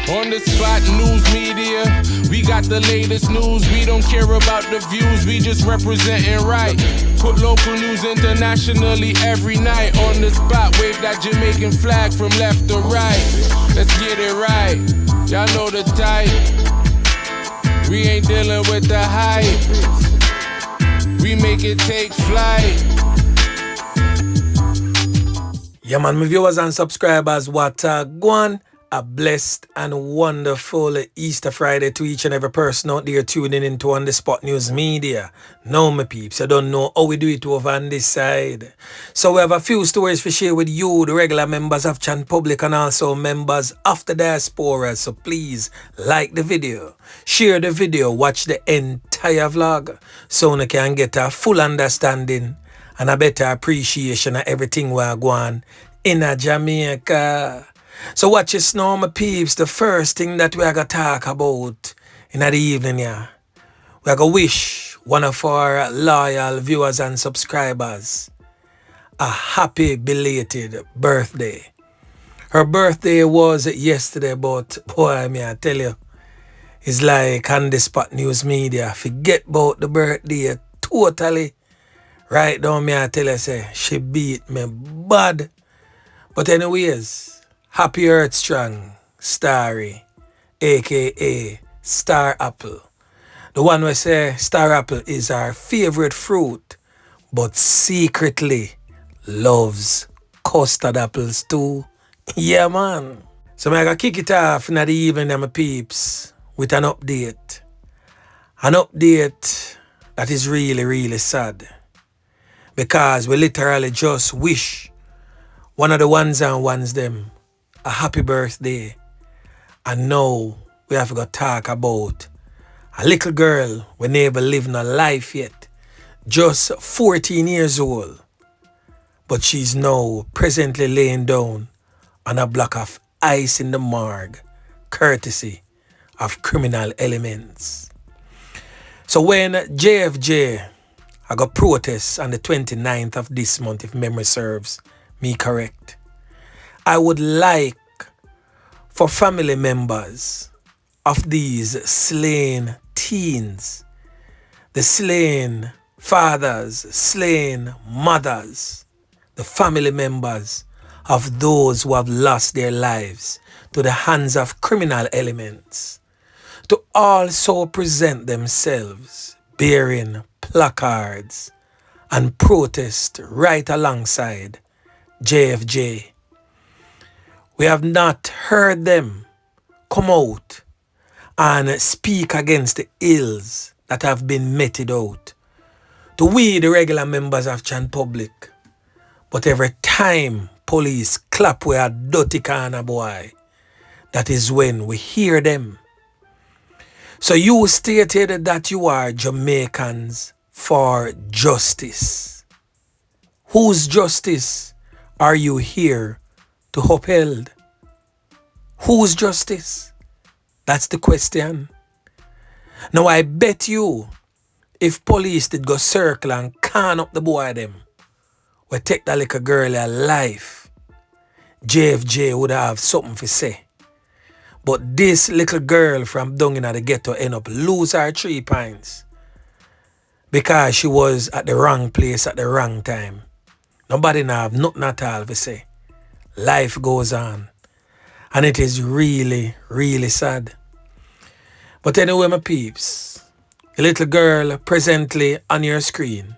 On the spot news media, we got the latest news. We don't care about the views, we just representing right. Put local news internationally every night. On the spot, wave that Jamaican flag from left to right. Let's get it right, y'all know the type. We ain't dealing with the hype, we make it take flight. Yeah man, my viewers and subscribers, what gwan. A blessed and wonderful Easter Friday to each and every person out there tuning into On The Spot News Media. Now my peeps, I don't know how we do it over on this side. So we have a few stories to share with you, the regular members of Chan Public and also members of the diaspora. So please like the video, share the video, watch the entire vlog so you can get a full understanding and a better appreciation of everything we're going in Jamaica. So watch this now, my peeps. The first thing that we are going to talk about in the evening, yeah, we are going to wish one of our loyal viewers and subscribers a happy belated birthday. Her birthday was yesterday, but boy, I tell you, it's like On The Spot News Media. Forget about the birthday totally. Right now, I tell you, say, she beat me bad. But anyways, happy Earth Strong, Starry, aka Star Apple. The one we say Star Apple is our favorite fruit, but secretly loves custard apples too. Yeah, man. So I'm going to kick it off in the evening, my peeps, with an update. An update that is really, really sad. Because we literally just wish one of the ones and ones them a happy birthday. And now we have to talk about a little girl we never lived no life yet. Just 14 years old. But she's now presently laying down on a block of ice in the morgue, courtesy of criminal elements. So when JFJ I got protests on the 29th of this month, if memory serves me correct, I would like for family members of these slain teens, the slain fathers, slain mothers, the family members of those who have lost their lives to the hands of criminal elements, to also present themselves bearing placards and protest right alongside JFJ. We have not heard them come out and speak against the ills that have been meted out to we, the regular members of Chan Public. But every time police ClapWeh a dirty corner boy, that is when we hear them. So you stated that you are Jamaicans for justice. Whose justice are you here to uphold? Whose justice? That's the question. Now I bet you, if police did go circle and can up the boy them, we take that little girl alive, JFJ would have something to say. But this little girl from down in the ghetto end up lose her 3 points because she was at the wrong place at the wrong time. Nobody now have nothing at all to say. Life goes on. And it is really, really sad. But anyway, my peeps, the little girl presently on your screen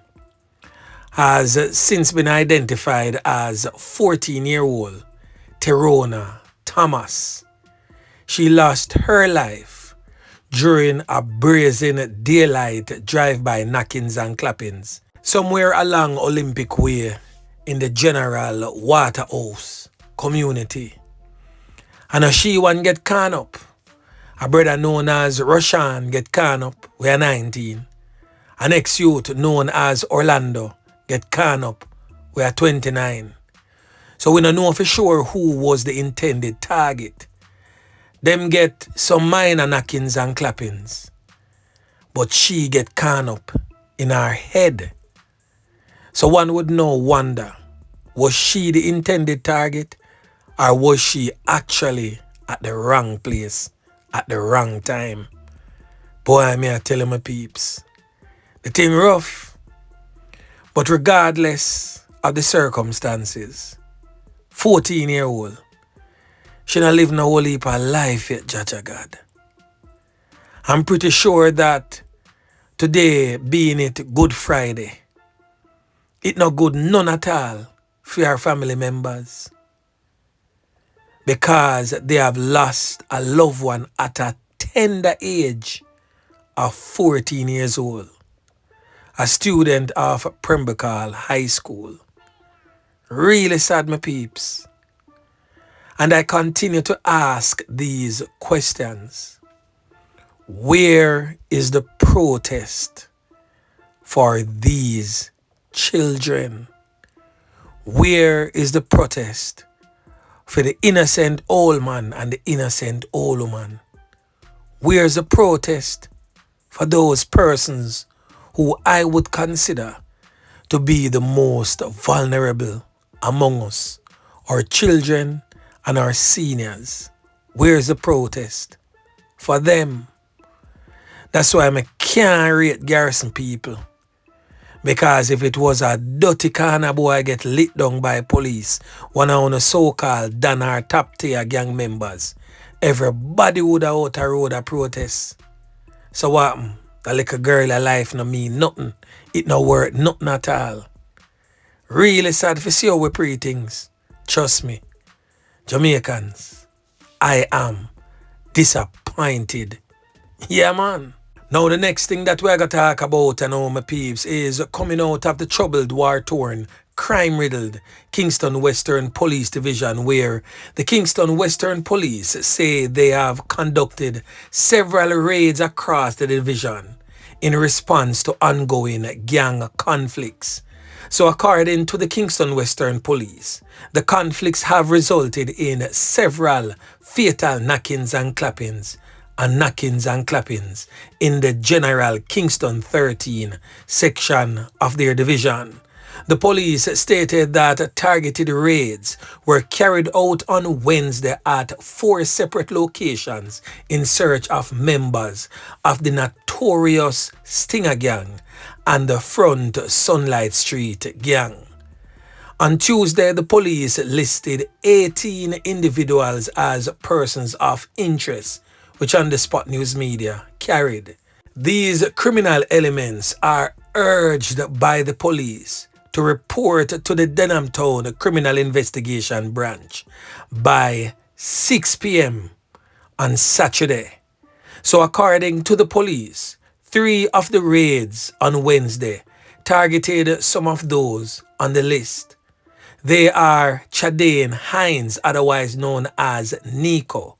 has since been identified as 14-year-old Terona Thomas. She lost her life during a brazen daylight drive-by knockings and clappings somewhere along Olympic Way in the General Waterhouse community. And as she one get caught up, a brother known as Oshane get caught up, we are 19. An ex-youth known as Orlando get caught up, we are 29. So we don't know for sure who was the intended target. Them get some minor knockings and clappings. But she get caught up in her head. So one would now wonder, was she the intended target or was she actually at the wrong place at the wrong time. Boy, me I tell you my peeps, the thing rough, but regardless of the circumstances, 14-year-old, she not live no whole heap of life yet, Jaja God. I'm pretty sure that today, being it Good Friday, it not good none at all for our family members, because they have lost a loved one at a tender age of 14 years old, a student of Prembekal High School. Really sad, my peeps. And I continue to ask these questions. Where is the protest for these children? Where is the protest for the innocent old man and the innocent old woman? Where's the protest for those persons who I would consider to be the most vulnerable among us, our children and our seniors? Where's the protest for them? That's why I can't rate Garrison people. Because if it was a dirty corner boy get lit down by police, one of the so-called Dan or top tier gang members, everybody would have out a road a protest. So what happened? That little girl alive no mean nothing. It no worth nothing at all. Really sad to see how we pre things. Trust me. Jamaicans, I am disappointed. Yeah, man. Now the next thing that we're going to talk about, and all my peeps, is coming out of the troubled, war-torn, crime-riddled Kingston Western Police Division, where the Kingston Western Police say they have conducted several raids across the division in response to ongoing gang conflicts. So according to the Kingston Western Police, the conflicts have resulted in several fatal knockings and clappings in the General Kingston 13 section of their division. The police stated that targeted raids were carried out on Wednesday at 4 separate locations in search of members of the notorious Stinger Gang and the Front Sunlight Street Gang. On Tuesday, the police listed 18 individuals as persons of interest, which on the Spot News Media carried. These criminal elements are urged by the police to report to the Denham Town Criminal Investigation Branch by 6 p.m. on Saturday. So according to the police, 3 of the raids on Wednesday targeted some of those on the list. They are Chadane Hines, otherwise known as Nico,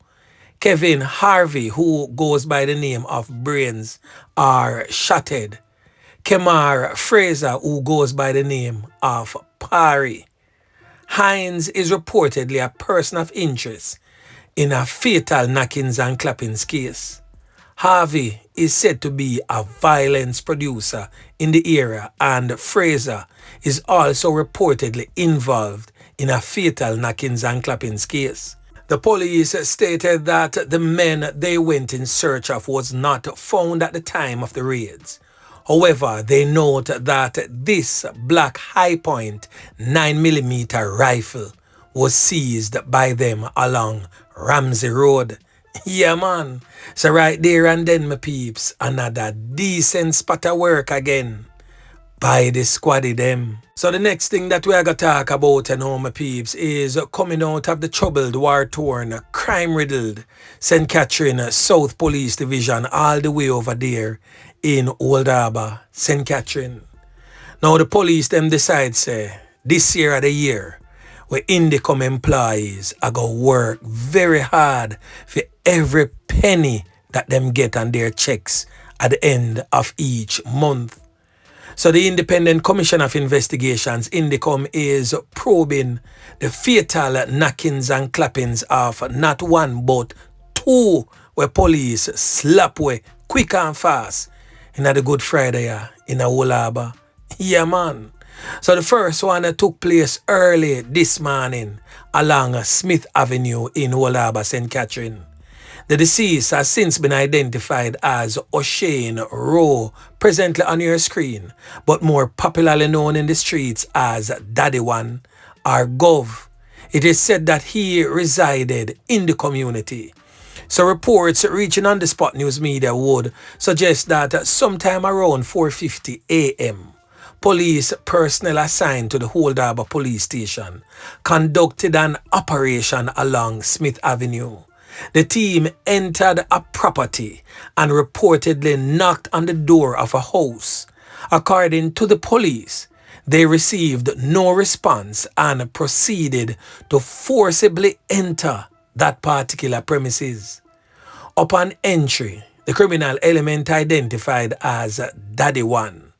Kevin Harvey, who goes by the name of Brains or Shattered, Kemar Fraser, who goes by the name of Parry. Hines is reportedly a person of interest in a fatal knockings and clappings case. Harvey is said to be a violence producer in the area, and Fraser is also reportedly involved in a fatal knockings and clappings case. The police stated that the men they went in search of was not found at the time of the raids. However, they note that this black high-point 9mm rifle was seized by them along Ramsey Road. Yeah, man. So right there and then, my peeps, another decent spot of work again by the squaddy them. So the next thing that we are going to talk about, my peeps, is coming out of the troubled, war-torn, crime-riddled St. Catherine South Police Division all the way over there in Old Harbour, St. Catherine. Now the police them decide say, this year of the year, where Indicom employees are going to work very hard for every penny that them get on their checks at the end of each month. So the Independent Commission of Investigations, Indicom, is probing the fatal knockings and clappings of not one but 2 where police slap away quick and fast in the Good Friday in a whole harbour. Yeah, man. So the first one took place early this morning along Smith Avenue in Old Harbour, St. Catherine. The deceased has since been identified as Oshane Rowe, presently on your screen, but more popularly known in the streets as Daddy One or Gov. It is said that he resided in the community. So reports reaching on the Spot News Media would suggest that sometime around 4:50 a.m., police personnel assigned to the Old Harbour police station conducted an operation along Smith Avenue. The team entered a property and reportedly knocked on the door of a house. According to the police, they received no response and proceeded to forcibly enter that particular premises. Upon entry, the criminal element identified as Daddy One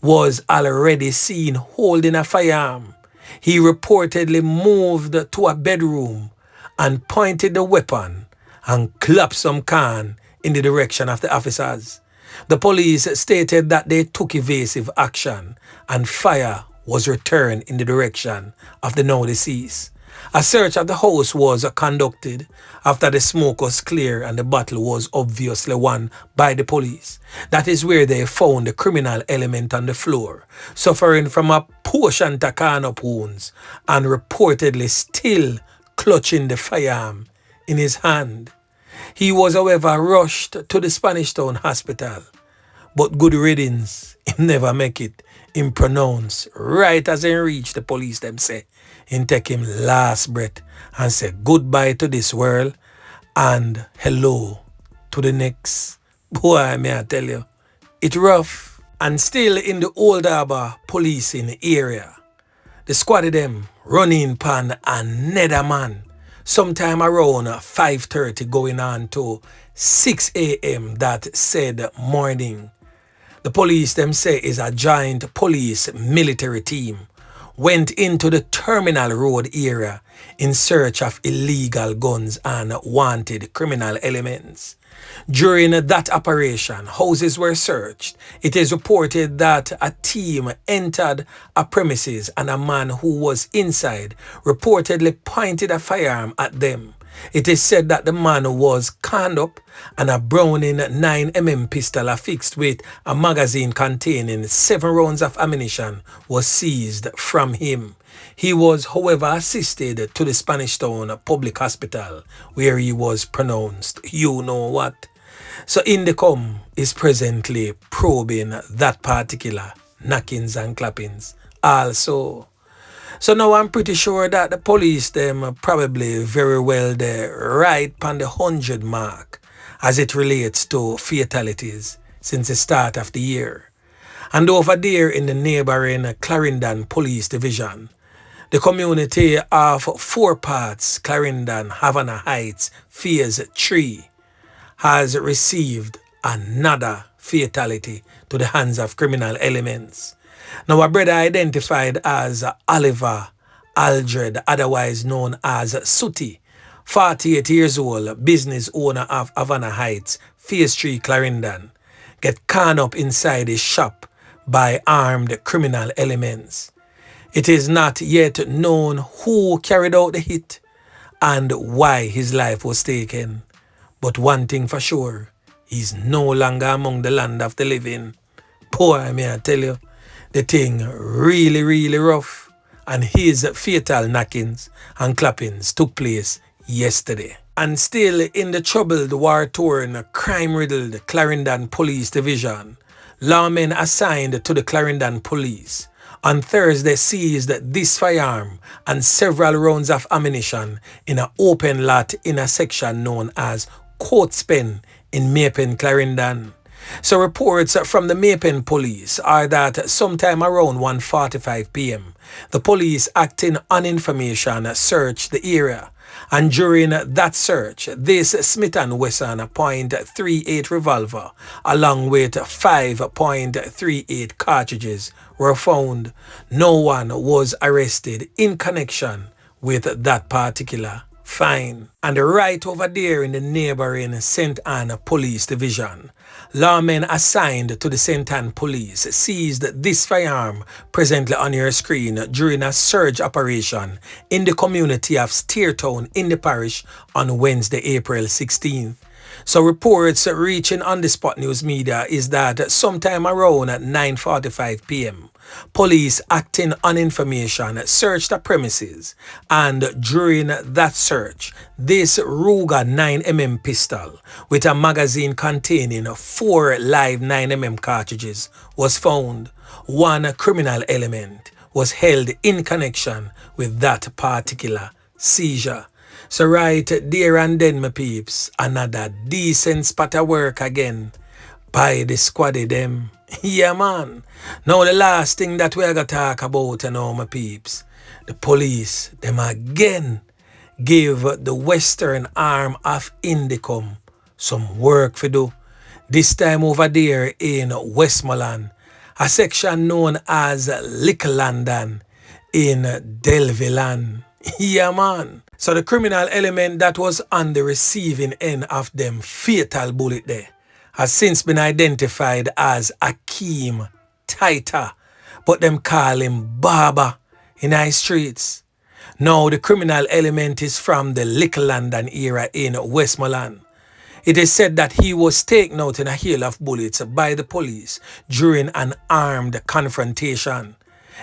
was already seen holding a firearm. He reportedly moved to a bedroom and pointed the weapon and clapped some can in the direction of the officers. The police stated that they took evasive action and fire was returned in the direction of the now deceased. A search of the house was conducted after the smoke was clear and the battle was obviously won by the police. That is where they found the criminal element on the floor, suffering from a portion to corn-up wounds and reportedly still clutching the firearm in his hand. He was, however, rushed to the Spanish Town Hospital, but good riddance, him never make it. Him pronounce right as he reached the police, them say, him take him last breath and say goodbye to this world and hello to the next. Boy, may I tell you, it rough. And still in the Old Harbour policing area, the squad of them running pan another man sometime around 5:30 going on to 6 a.m. that said morning. The police them say is a giant police military team went into the Terminal Road area in search of illegal guns and wanted criminal elements. During that operation, houses were searched. It is reported that a team entered a premises and a man who was inside reportedly pointed a firearm at them. It is said that the man was conned up and a Browning 9mm pistol affixed with a magazine containing 7 rounds of ammunition was seized from him. He was, however, assisted to the Spanish Town Public Hospital where he was pronounced, you know what. So Indicom is presently probing that particular knockings and clappings also. So now I'm pretty sure that the police them probably very well there right on the 100 mark as it relates to fatalities since the start of the year. And over there in the neighboring Clarendon Police Division, the community of 4 parts Clarendon Havana Heights Phase 3 has received another fatality to the hands of criminal elements. Now a brother identified as Oliver Aldred, otherwise known as Sooty, 48 years old, business owner of Havana Heights, Phase 3 Clarendon, get conned up inside his shop by armed criminal elements. It is not yet known who carried out the hit and why his life was taken. But one thing for sure, he's no longer among the land of the living. Boy, may I tell you, the thing really rough, and his fatal knockings and clappings took place yesterday. And still in the troubled, war-torn, crime-riddled Clarendon Police Division, lawmen assigned to the Clarendon Police on Thursday seized this firearm and several rounds of ammunition in an open lot in a section known as Copz in Maypen, Clarendon. So reports from the Maypen police are that sometime around 1:45 p.m., the police acting on information searched the area. And during that search, this Smith & Wesson .38 revolver along with 5.38 cartridges were found. No one was arrested in connection with that particular Fine. And right over there in the neighboring St. Anne Police Division, lawmen assigned to the St. Anne Police seized this firearm presently on your screen during a search operation in the community of Steertown in the parish on Wednesday, April 16th. So reports reaching on the Spot News Media is that sometime around at 9:45 p.m., police acting on information searched the premises, and during that search, this Ruger 9mm pistol with a magazine containing 4 live 9mm cartridges was found. One criminal element was held in connection with that particular seizure. So right there and then, my peeps, another decent spot of work again by the squaddy them. Yeah, man. Now the last thing that we are going to talk about, my peeps, the police, them again give the western arm of Indicom some work to do. This time over there in Westmoreland, a section known as Little London in Delviland. Yeah, man. So the criminal element that was on the receiving end of them fatal bullet there has since been identified as Ackeem Taita, but them call him Baba in our streets. Now the criminal element is from the Little London era in Westmoreland. It is said that he was taken out in a hail of bullets by the police during an armed confrontation.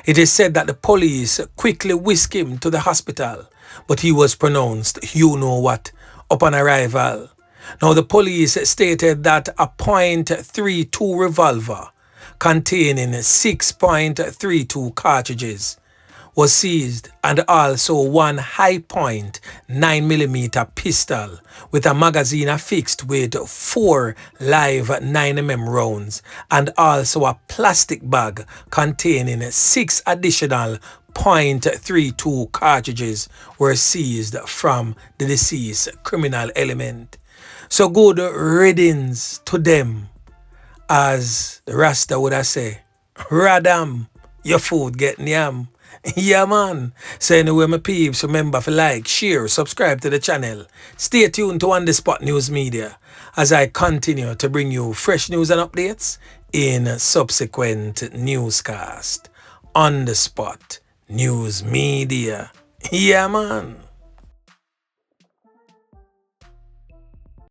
It is said that the police quickly whisked him to the hospital, but he was pronounced you know what upon arrival. Now the police stated that a .32 revolver containing 6.32 cartridges was seized, and also one high point 9mm pistol with a magazine affixed with 4 live 9mm rounds, and also a plastic bag containing 6 additional .32 cartridges were seized from the deceased criminal element. So good riddance to them, as the Rasta would have say, Radam, your food get yam. Yeah, man. So anyway, my peeps, remember to like, share, subscribe to the channel. Stay tuned to On The Spot News Media as I continue to bring you fresh news and updates in subsequent newscast. On The Spot News Media. Yeah, man.